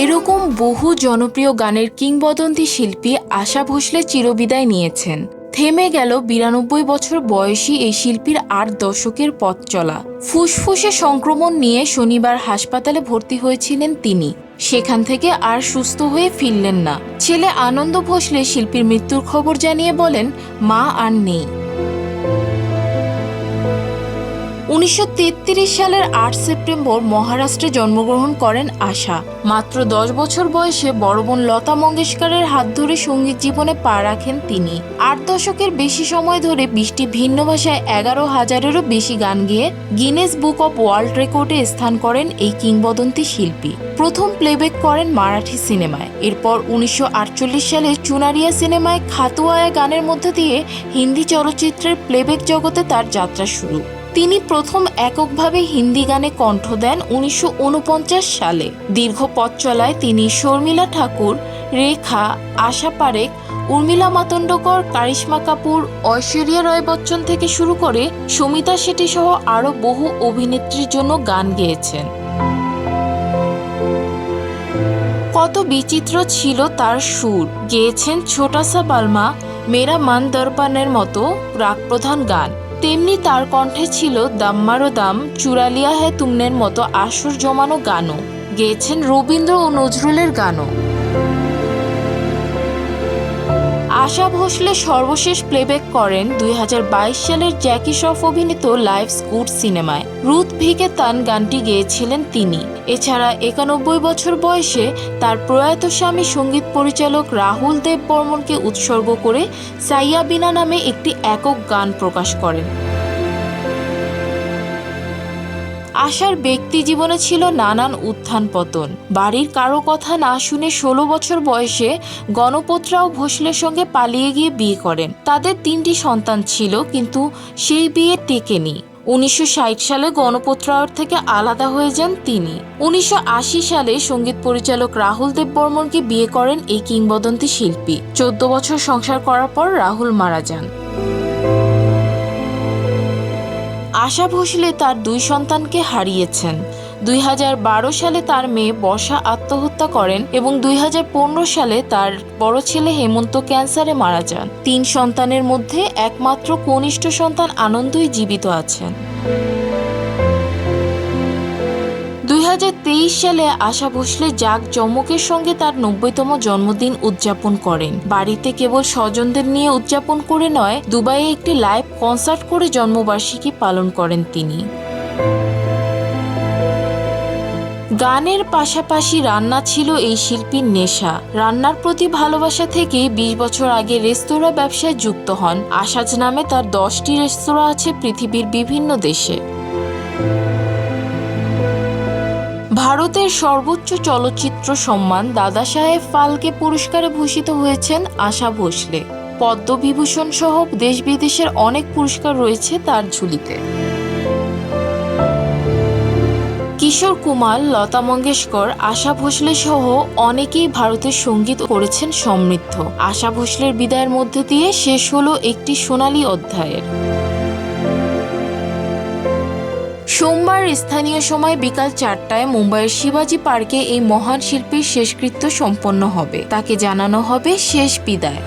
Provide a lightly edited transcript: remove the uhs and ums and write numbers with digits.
এরকম বহু জনপ্রিয় গানের কিংবদন্তি শিল্পী আশা ভোসলে চিরবিদায় নিয়েছেন। থেমে গেল ৯২ বছর বয়সী এই শিল্পীর ৮ দশকের পথ চলা। ফুসফুসে সংক্রমণ নিয়ে শনিবার হাসপাতালে ভর্তি হয়েছিলেন তিনি। সেখান থেকে আর সুস্থ হয়ে ফিরলেন না। ছেলে আনন্দ ভোসলে শিল্পীর মৃত্যুর খবর জানিয়ে বলেন, মা আর নেই। ১৯৩৩ সালের ৮ সেপ্টেম্বর মহারাষ্ট্রে জন্মগ্রহণ করেন আশা। মাত্র ১০ বছর বয়সে বড় বোন লতা মঙ্গেশকরের হাত ধরে সঙ্গীত জীবনে পা রাখেন তিনি। ৮ দশকের বেশি সময় ধরে ২০টি ভিন্ন ভাষায় ১১,০০০-এরও বেশি গান গেয়ে গিনেস বুক অব ওয়ার্ল্ড রেকর্ডে স্থান করেন এই কিংবদন্তি শিল্পী। প্রথম প্লেব্যাক করেন মারাঠি সিনেমায়। এরপর ১৯৪৮ সালে চুনারিয়া সিনেমায় খাতুয়ায়া গানের মধ্য দিয়ে হিন্দি চলচ্চিত্রের প্লেব্যাক জগতে তার যাত্রা শুরু। তিনি প্রথম এককভাবে হিন্দি গানে কণ্ঠ দেন ১৯৪৯ সালে। দীর্ঘ পথ চলায় তিনি শর্মিলা ঠাকুর, রেখা, আশা পারেখ, উর্মিলা মাতন্ডকর, কারিশ্মা কাপুর, ঐশ্বরিয়া রায় বচ্চন থেকে শুরু করে সমিতা শেঠি সহ আরও বহু অভিনেত্রীর জন্য গান গেয়েছেন। কত বিচিত্র ছিল তার সুর। গেয়েছেন ছোটা সা বালমা, মেরা মান দর্পণের মতো রাগপ্রধান গান। তেমনি তার কণ্ঠে ছিল দাম্মারো দাম, চুরালিয়া হ্যায় তুমনের মতো আসর জমানো গানও। গেয়েছেন রবীন্দ্র ও নজরুলের গানও। আশা ভোসলে সর্বশেষ প্লেব্যাক করেন ২০২২ সালের জ্যাকি শ্রফ অভিনীত লাইফস গুড সিনেমায়। রুথ ভিকে তান গানটি গেয়েছিলেন তিনি। এছাড়া ৯১ বছর বয়সে তার প্রয়াত স্বামী সঙ্গীত পরিচালক রাহুল দেব বর্মনকে উৎসর্গ করে সাইয়া বিনা নামে একটি একক গান প্রকাশ করেন। আশার ব্যক্তি জীবনে ছিল নানান উত্থান পতন। বাড়ির কারো কথা না শুনে ১৬ বছর বয়সে গণপতরাও ভোসলের সঙ্গে পালিয়ে গিয়ে বিয়ে করেন। তাদের ৩টি সন্তান ছিল, কিন্তু সেই বিয়ে টেকেনি। ১৯৬০ সালে গণপতরাওর থেকে আলাদা হয়ে যান তিনি। ১৯৮০ সালে সঙ্গীত পরিচালক রাহুল দেব বর্মনকে বিয়ে করেন এই কিংবদন্তি শিল্পী। ১৪ বছর সংসার করার পর রাহুল মারা যান। আশা ভোসলে তার ২ সন্তানকে হারিয়েছেন। ২০১২ সালে তার মেয়ে বর্ষা আত্মহত্যা করেন এবং ২০১৫ সালে তার বড় ছেলে হেমন্ত ক্যান্সারে মারা যান। ৩ সন্তানের মধ্যে একমাত্র কনিষ্ঠ সন্তান আনন্দই জীবিত আছেন। ২০২৩ সালে আশা ভোসলে জাঁকজমকের সঙ্গে তার ৯০তম জন্মদিন উদযাপন করেন। বাড়িতে কেবল স্বজনদের নিয়ে উদযাপন করে নয়, দুবাইয়ে একটি লাইভ কনসার্ট করে জন্মবার্ষিকী পালন করেন তিনি। গানের পাশাপাশি রান্না ছিল এই শিল্পীর নেশা। রান্নার প্রতি ভালোবাসা থেকে ২০ বছর আগে রেস্তোরাঁ ব্যবসায় যুক্ত হন। আশাজ নামে তার ১০টি রেস্তোরাঁ আছে পৃথিবীর বিভিন্ন দেশে। ভারতের সর্বোচ্চ চলচ্চিত্র সম্মান দাদা সাহেব ফালকে পুরস্কারে ভূষিত হয়েছেন আশা ভোসলে। পদ্মবিভূষণ সহ দেশ বিদেশের অনেক পুরস্কার রয়েছে তার ঝুলিতে। কিশোর কুমার, লতা মঙ্গেশকর, আশা ভোসলে সহ অনেকেই ভারতের সঙ্গীত করেছেন সমৃদ্ধ। আশা ভোসলের বিদায়ের মধ্যে দিয়ে শেষ হলো একটি সোনালী অধ্যায়ের। সোমবার স্থানীয় সময় বিকাল ৪টায় মুম্বাইয়ের শিবাজি পার্কে এই মহান শিল্পীর শেষকৃত্য সম্পন্ন হবে। তাকে জানানো হবে শেষ বিদায়।